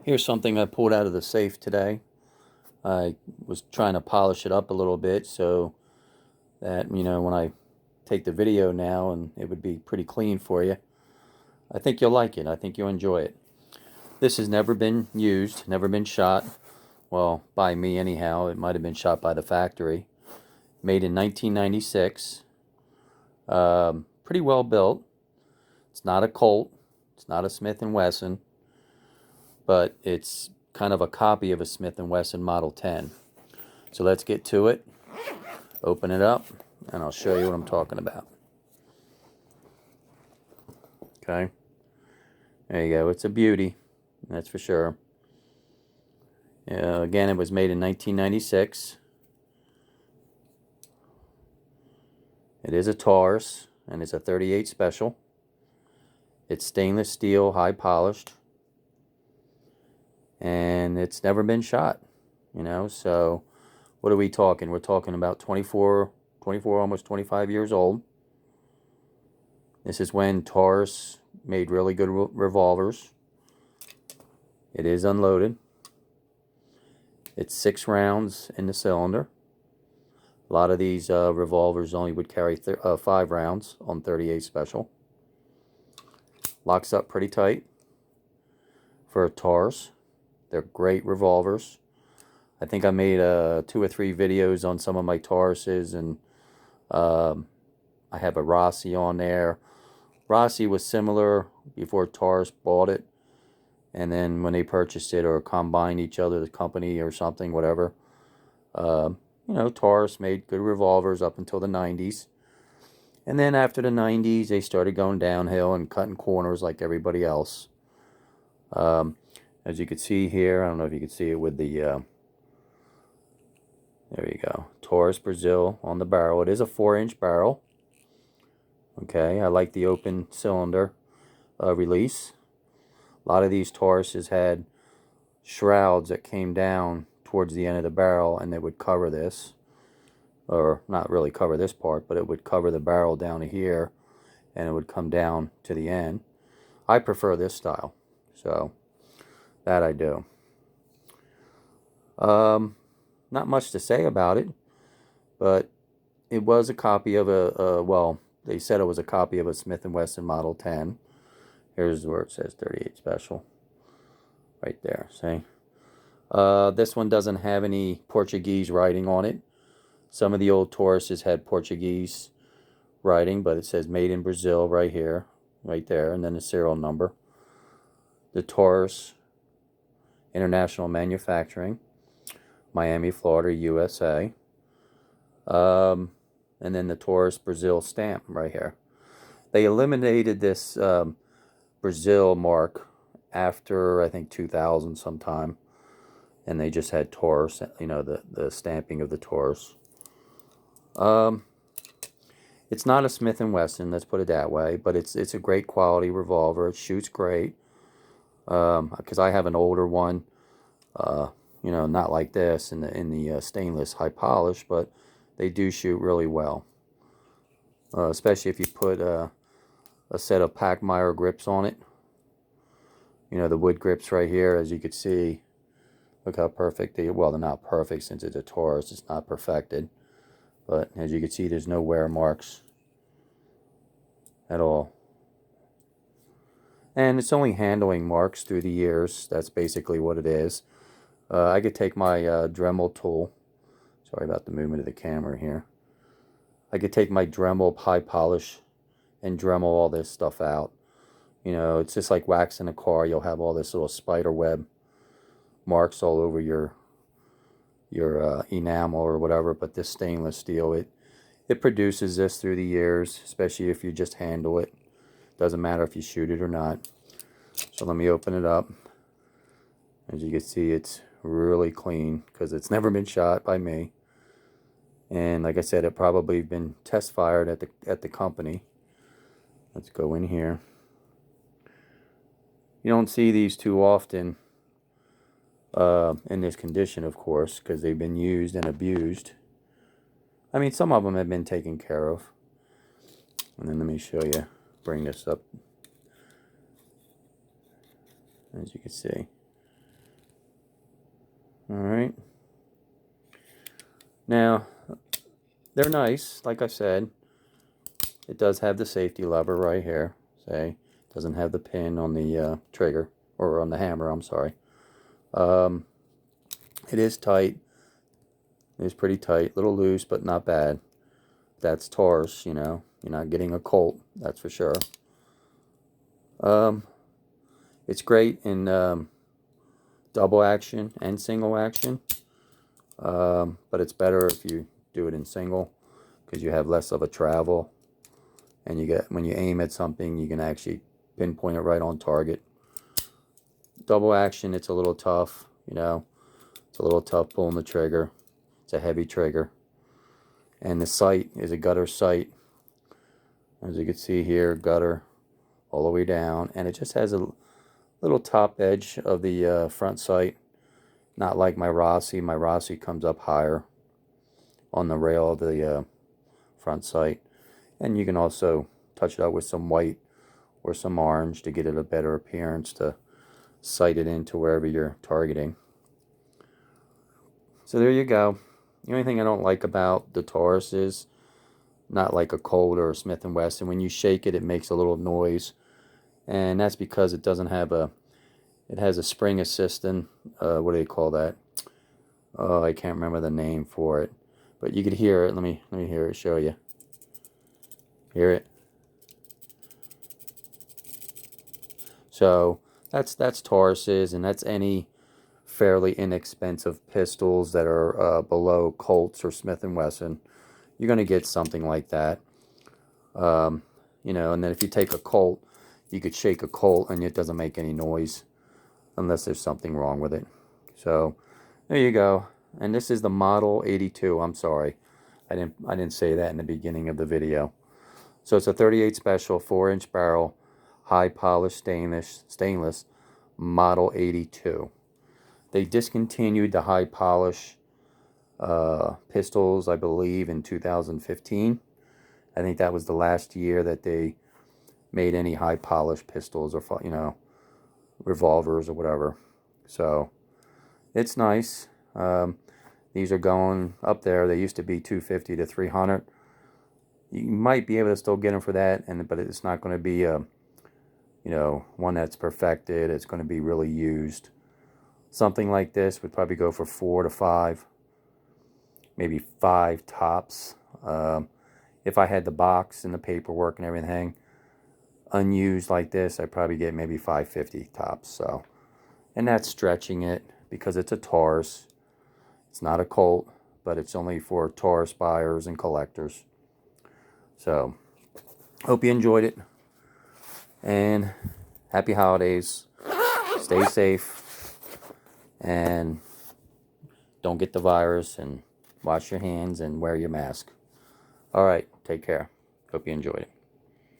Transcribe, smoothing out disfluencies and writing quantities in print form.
Here's something I pulled out of the safe today. I was trying to polish it up a little bit so that, when I take the video now, and it would be pretty clean for you. I think you'll like it. I think you'll enjoy it. This has never been used, never been shot. Well, by me anyhow. It might have been shot by the factory. Made in 1996. Pretty well built. It's not a Colt. It's not a Smith & Wesson. But it's kind of a copy of a Smith & Wesson Model 10. So let's get to it. Open it up, and I'll show you what I'm talking about. Okay. There you go. It's a beauty. That's for sure. Again, it was made in 1996. It is a Taurus, and it's a 38 Special. It's stainless steel, high polished. And it's never been shot, so what are we talking? We're talking about 24, almost 25 years old. This is when Taurus made really good revolvers. It is unloaded. It's 6 rounds in the cylinder. A lot of these revolvers only would carry 5 rounds on 38 Special. Locks up pretty tight for a Taurus. They're great revolvers. I think I made 2 or 3 videos on some of my Tauruses, and I have a Rossi on there. Rossi was similar before Taurus bought it, and then when they purchased it or combined each other, the company or something, whatever, Taurus made good revolvers up until the 90s. And then after the 90s, they started going downhill and cutting corners like everybody else. As you can see here, I don't know if you can see it with the, there you go, Taurus Brazil on the barrel. It is a 4-inch barrel. Okay, I like the open cylinder release. A lot of these Tauruses had shrouds that came down towards the end of the barrel, and they would cover this. Or not really cover this part, but it would cover the barrel down to here, and it would come down to the end. I prefer this style, so that I do. Not much to say about it, but it was a copy of well, they said it was a copy of a Smith & Wesson Model 10. Here's where it says 38 Special. Right there, see? This one doesn't have any Portuguese writing on it. Some of the old Tauruses had Portuguese writing, but it says made in Brazil right here, right there, and then the serial number. The Taurus International Manufacturing, Miami, Florida, USA. And then the Taurus Brazil stamp right here. They eliminated this Brazil mark after, I think, 2000 sometime. And they just had Taurus, the stamping of the Taurus. It's not a Smith & Wesson, let's put it that way, but it's a great quality revolver. It shoots great. Because I have an older one, not like this in the stainless high polish, but they do shoot really well. Especially if you put a set of Packmeyer grips on it. The wood grips right here, as you can see. Look how perfect they're not perfect since it's a Taurus. It's not perfected. But as you can see, there's no wear marks at all. And it's only handling marks through the years. That's basically what it is. I could take my Dremel tool. Sorry about the movement of the camera here. I could take my Dremel high polish and Dremel all this stuff out. It's just like waxing a car. You'll have all this little spider web marks all over your enamel or whatever. But this stainless steel, it produces this through the years, especially if you just handle it. Doesn't matter if you shoot it or not. So let me open it up. As you can see, it's really clean because it's never been shot by me. And like I said, it probably been test fired at the company. Let's go in here. You don't see these too often in this condition, of course, because they've been used and abused. I mean, some of them have been taken care of. And then let me show you. Bring this up, as you can see. All right. Now, they're nice, like I said. It does have the safety lever right here. Say, doesn't have the pin on the trigger, or on the hammer, I'm sorry. It is tight. It is pretty tight. A little loose, but not bad. That's Taurus, you know. You're not getting a Colt, that's for sure. It's great in double action and single action. But it's better if you do it in single, because you have less of a travel. And you get, when you aim at something, you can actually pinpoint it right on target. Double action, it's a little tough, you know. It's a little tough pulling the trigger. It's a heavy trigger. And the sight is a gutter sight. As you can see here, gutter all the way down. And it just has a little top edge of the front sight. Not like my Rossi. My Rossi comes up higher on the rail of the front sight. And you can also touch it up with some white or some orange to get it a better appearance, to sight it into wherever you're targeting. So there you go. The only thing I don't like about the Taurus is, not like a Colt or a Smith & Wesson, when you shake it, it makes a little noise. And that's because it doesn't have a, it has a spring assistant, what do they call that? Oh, I can't remember the name for it. But you could hear it. Let me hear it, show you. Hear it? So that's Taurus's, and that's any fairly inexpensive pistols that are below Colts or Smith & Wesson. You're going to get something like that. You know, and then if you take a Colt, you could shake a Colt and it doesn't make any noise unless there's something wrong with it. So there you go. And this is the Model 82. I'm sorry, I didn't say that in the beginning of the video. So it's a 38 special, 4-inch barrel, high polished stainless Model 82. They discontinued the high polish pistols, I believe, in 2015. I think that was the last year that they made any high polish pistols, or, you know, revolvers or whatever. So it's nice. These are going up there. They used to be $250 to $300. You might be able to still get them for that, but it's not going to be a, you know, one that's perfected. It's going to be really used. Something like this would probably go for 4 to 5, maybe 5 tops. If I had the box and the paperwork and everything unused like this, I'd probably get maybe 550 tops. So, and that's stretching it, because it's a Taurus. It's not a Colt, but it's only for Taurus buyers and collectors. So, hope you enjoyed it, and happy holidays. Stay safe, and don't get the virus, and wash your hands and wear your mask. All right, take care. Hope you enjoyed it.